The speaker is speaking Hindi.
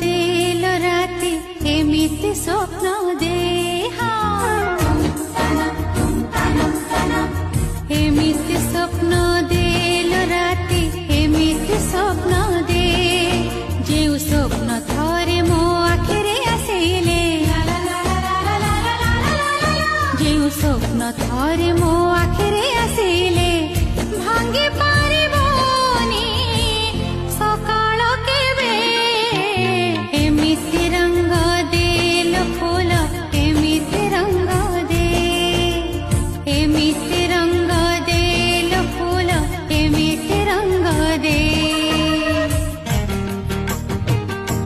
देल राति एमिति स्वप्न दे एमिति स्वप्न देल राति एमिति स्वप्न दे जेउ स्वप्न थरे मो आखिरे आसिले जेउ स्वप्न थरे मो आखिरे आसिले भांगी पारिबोनी सकाळ केबे